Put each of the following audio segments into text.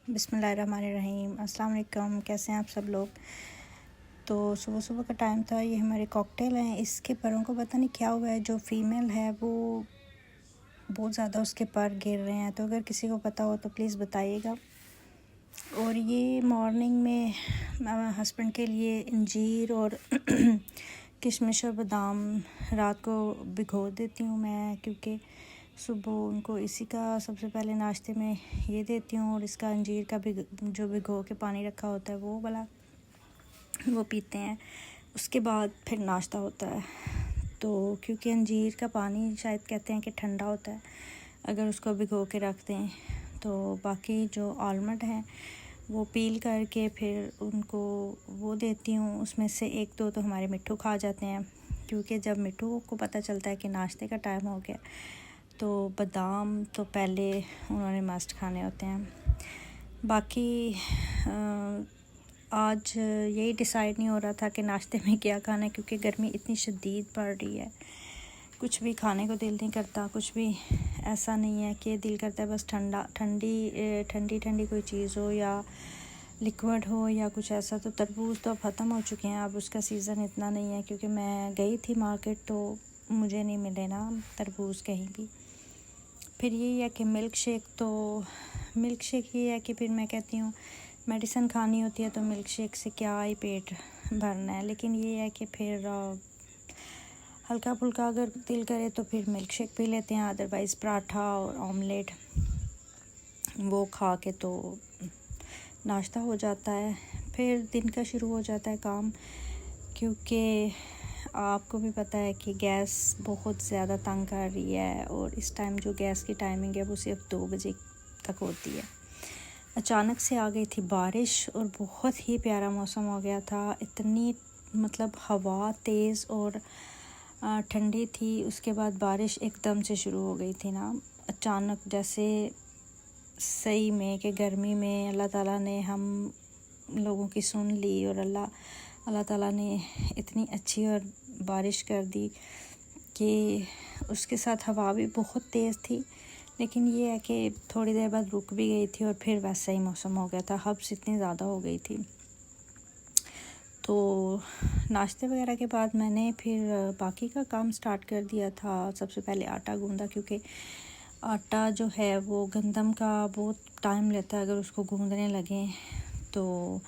बिस्मिल्लाहिर्रहमानिर्रहीम। अस्सलाम वालेकुम। कैसे हैं आप सब लोग। तो सुबह सुबह का टाइम था। ये हमारे कॉकटेल हैं। इसके परों को पता नहीं क्या हुआ है। जो फ़ीमेल है वो बहुत ज़्यादा उसके पर गिर रहे हैं। तो अगर किसी को पता हो तो प्लीज़ बताइएगा। और ये मॉर्निंग में हस्बैंड के लिए इंजीर और किशमिश और बादाम रात को भिगो देती हूँ मैं, क्योंकि सुबह उनको इसी का सबसे पहले नाश्ते में ये देती हूँ। और इसका अंजीर का भी जो भिगो के पानी रखा होता है वो वाला वो पीते हैं। उसके बाद फिर नाश्ता होता है। तो क्योंकि अंजीर का पानी शायद कहते हैं कि ठंडा होता है अगर उसको भिगो के रख दें। तो बाकी जो आलमंड हैं वो पील करके फिर उनको वो देती हूँ। उसमें से एक दो तो हमारे मिट्ठू खा जाते हैं, क्योंकि जब मिट्ठू को पता चलता है कि नाश्ते का टाइम हो गया तो बादाम तो पहले उन्होंने मस्ट खाने होते हैं। बाकी आज यही डिसाइड नहीं हो रहा था कि नाश्ते में क्या खाना है, क्योंकि गर्मी इतनी शदीद पड़ रही है। कुछ भी खाने को दिल नहीं करता। कुछ भी ऐसा नहीं है कि दिल करता है बस ठंडी कोई चीज़ हो या लिक्विड हो या कुछ ऐसा। तो तरबूज तो अब ख़त्म हो चुके हैं। अब उसका सीज़न इतना नहीं है, क्योंकि मैं गई थी मार्केट तो मुझे नहीं मिले ना तरबूज कहीं भी। फिर यही है कि मिल्क शेक ये है कि फिर मैं कहती हूँ मेडिसिन खानी होती है तो मिल्क शेक से क्या ही पेट भरना है। लेकिन ये है कि फिर हल्का फुल्का अगर दिल करे तो फिर मिल्क शेक पी लेते हैं। अदरवाइज़ पराठा और ऑमलेट वो खा के तो नाश्ता हो जाता है। फिर दिन का शुरू हो जाता है काम, क्योंकि आपको भी पता है कि गैस बहुत ज़्यादा तंग कर रही है। और इस टाइम जो गैस की टाइमिंग है वो सिर्फ 2 बजे तक होती है। अचानक से आ गई थी बारिश और बहुत ही प्यारा मौसम हो गया था। इतनी मतलब हवा तेज़ और ठंडी थी। उसके बाद बारिश एकदम से शुरू हो गई थी ना अचानक, जैसे सही में कि गर्मी में अल्लाह ताला ने हम लोगों की सुन ली और अल्लाह ताला ने इतनी अच्छी और बारिश कर दी कि उसके साथ हवा भी बहुत तेज़ थी। लेकिन ये है कि थोड़ी देर बाद रुक भी गई थी और फिर वैसा ही मौसम हो गया था। हब्स इतनी ज़्यादा हो गई थी। तो नाश्ते वगैरह के बाद मैंने फिर बाकी का काम स्टार्ट कर दिया था। सबसे पहले आटा गूंदा, क्योंकि आटा जो है वो गंदम का बहुत टाइम लेता है अगर उसको गूंदने लगें। तो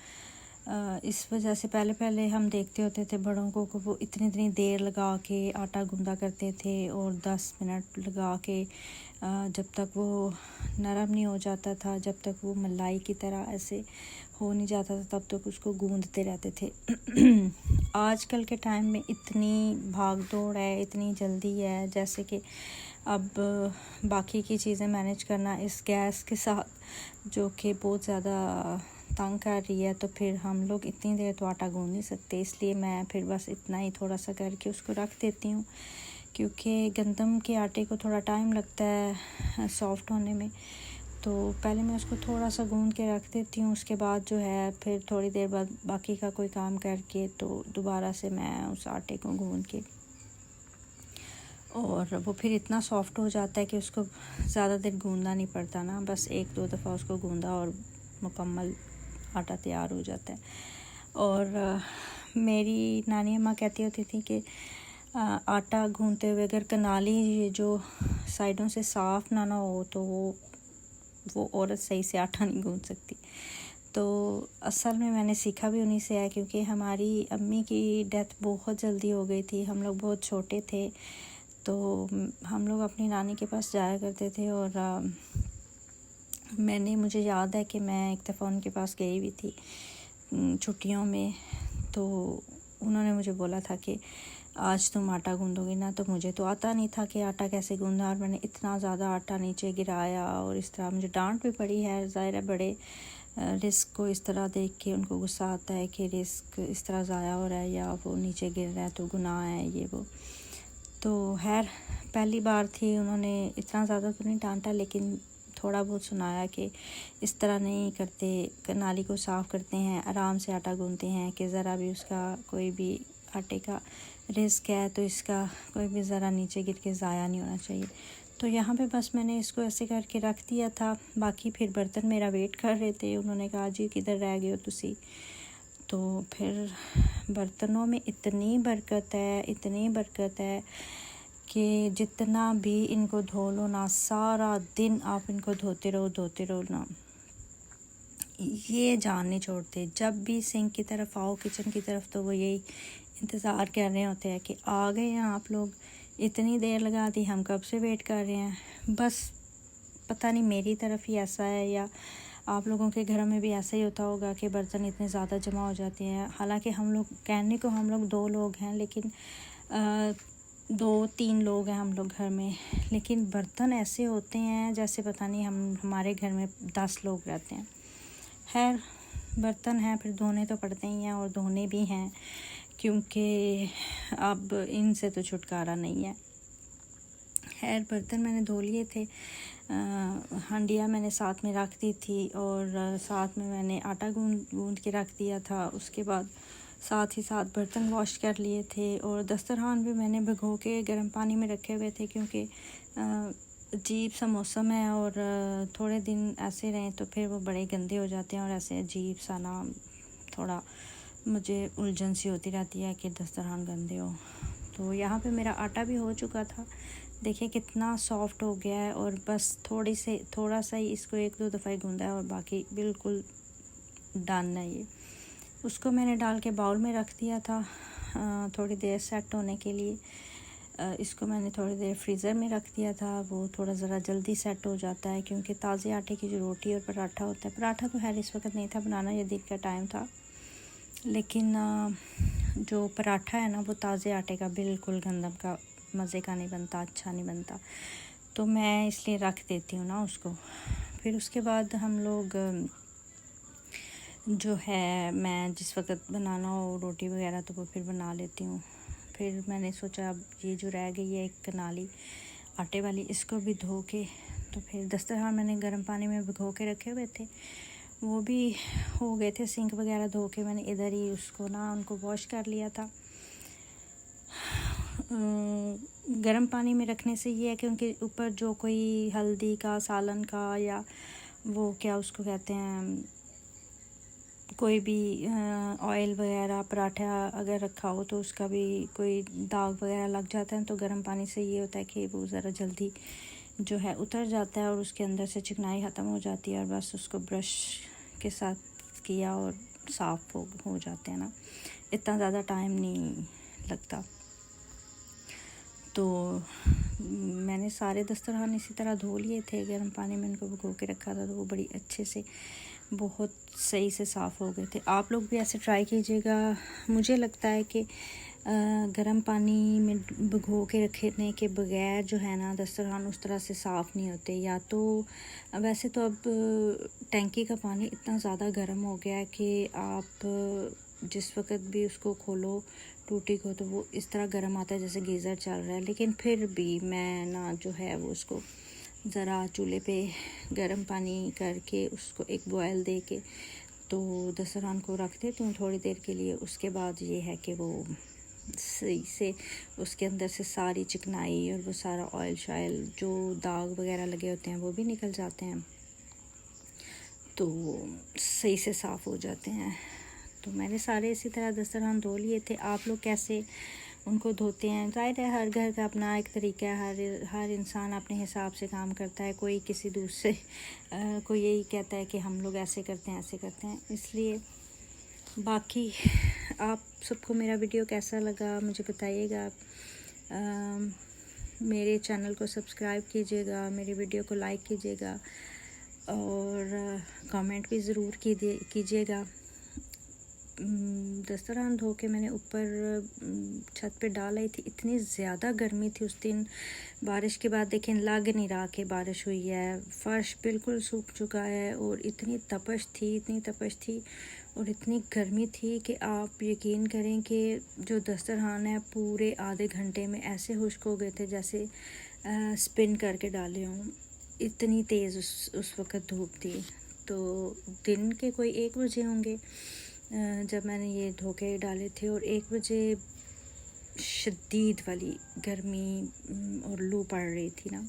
इस वजह से पहले हम देखते होते थे बड़ों को वो इतनी देर लगा के आटा गूंदा करते थे और 10 मिनट लगा के जब तक वो नरम नहीं हो जाता था, जब तक वो मलाई की तरह ऐसे हो नहीं जाता था, तब तक उसको गूंदते रहते थे। आजकल के टाइम में इतनी भाग दौड़ है, इतनी जल्दी है, जैसे कि अब बाकी की चीज़ें मैनेज करना इस गैस के साथ जो कि बहुत ज़्यादा तंग कर रही है, तो फिर हम लोग इतनी देर तो आटा गूंद नहीं सकते। इसलिए मैं फिर बस इतना ही थोड़ा सा करके उसको रख देती हूँ, क्योंकि गंदम के आटे को थोड़ा टाइम लगता है सॉफ़्ट होने में। तो पहले मैं उसको थोड़ा सा गूंद के रख देती हूँ। उसके बाद जो है फिर थोड़ी देर बाद बाकी का कोई काम करके तो दोबारा से मैं उस आटे को गूंद के और वो फिर इतना सॉफ़्ट हो जाता है कि उसको ज़्यादा देर गूंदना नहीं पड़ता ना। बस 1-2 दफ़ा उसको गूंदा और मुकम्मल आटा तैयार हो जाता है। और मेरी नानी अम्मा कहती होती थी कि आटा गूंदते हुए अगर कनाली जो साइडों से साफ़ ना हो तो वो औरत सही से आटा नहीं गूंद सकती। तो असल में मैंने सीखा भी उन्हीं से है, क्योंकि हमारी अम्मी की डेथ बहुत जल्दी हो गई थी। हम लोग बहुत छोटे थे, तो हम लोग अपनी नानी के पास जाया करते थे। और मुझे याद है कि मैं एक दफ़ा उनके पास गई हुई थी छुट्टियों में। तो उन्होंने मुझे बोला था कि आज तुम आटा गूंदोगी ना। तो मुझे तो आता नहीं था कि आटा कैसे गूंदना, और मैंने इतना ज़्यादा आटा नीचे गिराया और इस तरह मुझे डांट भी पड़ी है। ज़ाहिर है बड़े रिस्क को इस तरह देख के उनको गुस्सा आता है कि रिस्क इस तरह ज़ाया हो रहा है या वो नीचे गिर रहा है तो गुनाह है ये वो। तो खैर पहली बार थी, उन्होंने इतना ज़्यादा तो नहीं डांटा, लेकिन थोड़ा बहुत सुनाया कि इस तरह नहीं करते, नाली को साफ़ करते हैं, आराम से आटा गूंदते हैं कि ज़रा भी उसका कोई भी आटे का रिस्क है तो इसका कोई भी ज़रा नीचे गिर के ज़ाया नहीं होना चाहिए। तो यहाँ पे बस मैंने इसको ऐसे करके रख दिया था। बाकी फिर बर्तन मेरा वेट कर रहे थे, उन्होंने कहा जी किधर रह गए हो तुसी। तो फिर बर्तनों में इतनी बरकत है, इतनी बरकत है कि जितना भी इनको धो लो ना, सारा दिन आप इनको धोते रहो ना, ये जान नहीं छोड़ते। जब भी सिंक की तरफ आओ, किचन की तरफ, तो वो यही इंतज़ार कर रहे होते हैं कि आ गए हैं आप लोग, इतनी देर लगा दी, हम कब से वेट कर रहे हैं। बस पता नहीं मेरी तरफ ही ऐसा है या आप लोगों के घर में भी ऐसा ही होता होगा कि बर्तन इतने ज़्यादा जमा हो जाते हैं। हालांकि हम लोग कहने को हम लोग 2 लोग हैं, लेकिन 2-3 लोग हैं हम लोग घर में, लेकिन बर्तन ऐसे होते हैं जैसे पता नहीं हमारे घर में 10 लोग रहते हैं। खैर बर्तन हैं, फिर धोने तो पड़ते ही हैं और धोने भी हैं, क्योंकि अब इनसे तो छुटकारा नहीं है। खैर बर्तन मैंने धो लिए थे, हांडिया मैंने साथ में रख दी थी और साथ में मैंने आटा गूंद के रख दिया था। उसके बाद साथ ही साथ बर्तन वॉश कर लिए थे और दस्तरखान भी मैंने भिगो के गर्म पानी में रखे हुए थे, क्योंकि अजीब सा मौसम है और थोड़े दिन ऐसे रहें तो फिर वो बड़े गंदे हो जाते हैं और ऐसे अजीब सा ना, थोड़ा मुझे उलझन सी होती रहती है कि दस्तरखान गंदे हो। तो यहाँ पे मेरा आटा भी हो चुका था, देखिए कितना सॉफ्ट हो गया है। और बस थोड़ा सा ही इसको 1-2 दफ़ा ही गूंदा है और बाकी बिल्कुल डन है ये। उसको मैंने डाल के बाउल में रख दिया था थोड़ी देर सेट होने के लिए। इसको मैंने थोड़ी देर फ्रीज़र में रख दिया था, वो थोड़ा ज़रा जल्दी सेट हो जाता है, क्योंकि ताज़े आटे की जो रोटी और पराठा होता है, पराठा तो खैर इस वक्त नहीं था बनाना, ये दिन का टाइम था, लेकिन जो पराठा है ना वो ताज़े आटे का बिल्कुल गंदम का मज़े का नहीं बनता, अच्छा नहीं बनता। तो मैं इसलिए रख देती हूँ ना उसको। फिर उसके बाद हम लोग जो है, मैं जिस वक्त बनाना हो रोटी वगैरह तो वो फिर बना लेती हूँ। फिर मैंने सोचा अब ये जो रह गई है एक नाली आटे वाली, इसको भी धो के, तो फिर दस्तरखान मैंने गर्म पानी में भिगो के रखे हुए थे, वो भी हो गए थे। सिंक वगैरह धो के मैंने इधर ही उसको ना उनको वॉश कर लिया था। गर्म पानी में रखने से ये है कि उनके ऊपर जो कोई हल्दी का, सालन का, या वो क्या उसको कहते हैं, कोई भी ऑयल वगैरह पराठा अगर रखा हो तो उसका भी कोई दाग वगैरह लग जाता है। तो गर्म पानी से ये होता है कि वो ज़रा जल्दी जो है उतर जाता है और उसके अंदर से चिकनाई ख़त्म हो जाती है, और बस उसको ब्रश के साथ किया और साफ़ हो जाते हैं ना, इतना ज़्यादा टाइम नहीं लगता। तो मैंने सारे दस्तरखान इसी तरह धो लिए थे, गर्म पानी में उनको भिगो के रखा था, तो वो बड़ी अच्छे से बहुत सही से साफ़ हो गए थे। आप लोग भी ऐसे ट्राई कीजिएगा। मुझे लगता है कि गर्म पानी में भिगो के रखने के बगैर जो है ना दस्तरखान उस तरह से साफ़ नहीं होते। या तो वैसे तो अब टैंकी का पानी इतना ज़्यादा गर्म हो गया है कि आप जिस वक्त भी उसको खोलो टूटी को तो वो इस तरह गर्म आता है जैसे गीज़र चल रहा है। लेकिन फिर भी मैं ना जो है वो उसको ज़रा चूल्हे पे गर्म पानी करके उसको एक बॉयल दे के तो दस्तरखान को रख देती हूँ थोड़ी देर के लिए। उसके बाद ये है कि वो सही से उसके अंदर से सारी चिकनाई और वो सारा ऑयल शायल जो दाग वगैरह लगे होते हैं वो भी निकल जाते हैं, तो सही से साफ़ हो जाते हैं। तो मैंने सारे इसी तरह दस्तरखान धो लिए थे। आप लोग कैसे उनको धोते हैं? ज़ाहिर है हर घर का अपना एक तरीका है, हर इंसान अपने हिसाब से काम करता है। कोई किसी दूसरे कोई यही कहता है कि हम लोग ऐसे करते हैं, ऐसे करते हैं। इसलिए बाकी आप सबको मेरा वीडियो कैसा लगा मुझे बताइएगा। मेरे चैनल को सब्सक्राइब कीजिएगा, मेरे वीडियो को लाइक कीजिएगा और कमेंट भी ज़रूर कीजिएगा। दस्तरखान धो के मैंने ऊपर छत पे डाल आई थी। इतनी ज़्यादा गर्मी थी उस दिन, बारिश के बाद देखें लग नहीं रहा कि बारिश हुई है। फर्श बिल्कुल सूख चुका है और इतनी तपश थी और इतनी गर्मी थी कि आप यकीन करें कि जो दस्तरखान है पूरे आधे घंटे में ऐसे खुश्क हो गए थे जैसे स्पिन करके डाले हों। इतनी तेज़ उस वक़्त धूप थी। तो दिन के कोई 1 बजे होंगे जब मैंने ये धो के डाले थे, और 1 बजे शदीद वाली गर्मी और लू पड़ रही थी ना।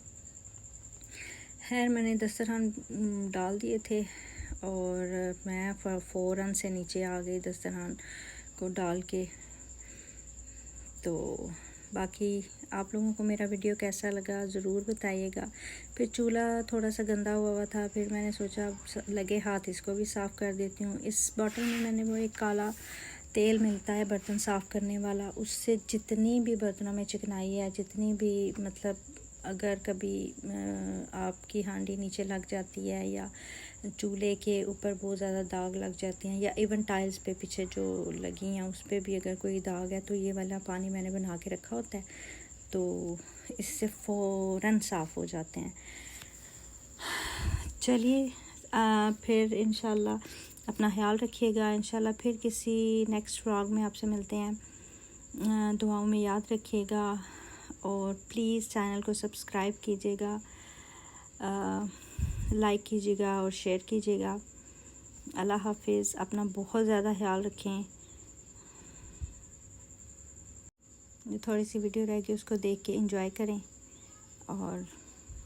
खैर मैंने दस्तरखान डाल दिए थे और मैं फ़ौरन से नीचे आ गई दस्तरखान को डाल के। तो बाकी आप लोगों को मेरा वीडियो कैसा लगा ज़रूर बताइएगा। फिर चूल्हा थोड़ा सा गंदा हुआ था, फिर मैंने सोचा लगे हाथ इसको भी साफ़ कर देती हूँ। इस बॉटल में मैंने वो एक काला तेल मिलता है बर्तन साफ़ करने वाला, उससे जितनी भी बर्तनों में चिकनाई है, जितनी भी मतलब अगर कभी आपकी हांडी नीचे लग जाती है या चूल्हे के ऊपर बहुत ज़्यादा दाग लग जाते हैं या इवन टाइल्स पे पीछे जो लगी हैं उस पर भी अगर कोई दाग है, तो ये वाला पानी मैंने बना के रखा होता है, तो इससे फ़ौरन साफ़ हो जाते हैं। चलिए फिर इंशाल्लाह अपना ख्याल रखिएगा। इंशाल्लाह फिर किसी नेक्स्ट व्लॉग में आपसे मिलते हैं। दुआओं में याद रखिएगा और प्लीज़ चैनल को सब्सक्राइब कीजिएगा, लाइक कीजिएगा और शेयर कीजिएगा। अल्लाह हाफिज़। अपना बहुत ज़्यादा ख्याल रखें। जो थोड़ी सी वीडियो रहेगी उसको देख के एंजॉय करें और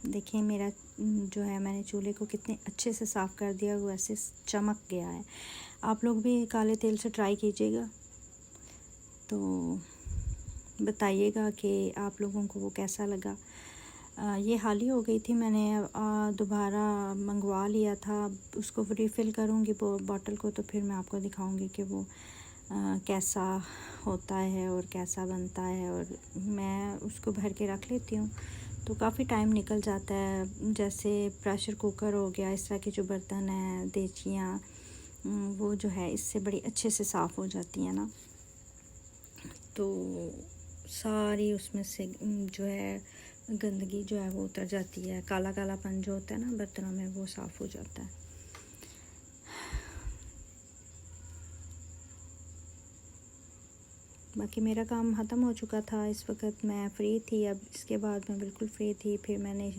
देखें मेरा जो है मैंने चूल्हे को कितने अच्छे से साफ़ कर दिया, वो ऐसे चमक गया है। आप लोग भी काले तेल से ट्राई कीजिएगा, तो बताइएगा कि आप लोगों को वो कैसा लगा। ये खाली हो गई थी, मैंने दोबारा मंगवा लिया था। उसको रिफ़िल करूँगी बॉटल को, तो फिर मैं आपको दिखाऊँगी कि वो कैसा होता है और कैसा बनता है। और मैं उसको भर के रख लेती हूँ तो काफ़ी टाइम निकल जाता है। जैसे प्रेशर कुकर हो गया, इस तरह के जो बर्तन हैं, देचियाँ, वो जो है इससे बड़ी अच्छे से साफ़ हो जाती हैं ना, तो सारी उसमें से जो है गंदगी जो है वो उतर जाती है। काला कालापन जो होता है ना बर्तनों में, वो साफ़ हो जाता है। बाकी मेरा काम ख़त्म हो चुका था, इस वक्त मैं फ़्री थी। अब इसके बाद मैं बिल्कुल फ़्री थी। फिर मैंने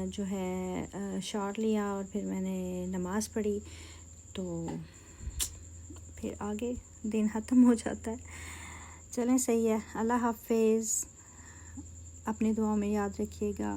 जो है शावर लिया और फिर मैंने नमाज़ पढ़ी, तो फिर आगे दिन ख़त्म हो जाता है। चलें, सही है। अल्लाह हाफिज़। अपनी दुआओं में याद रखिएगा।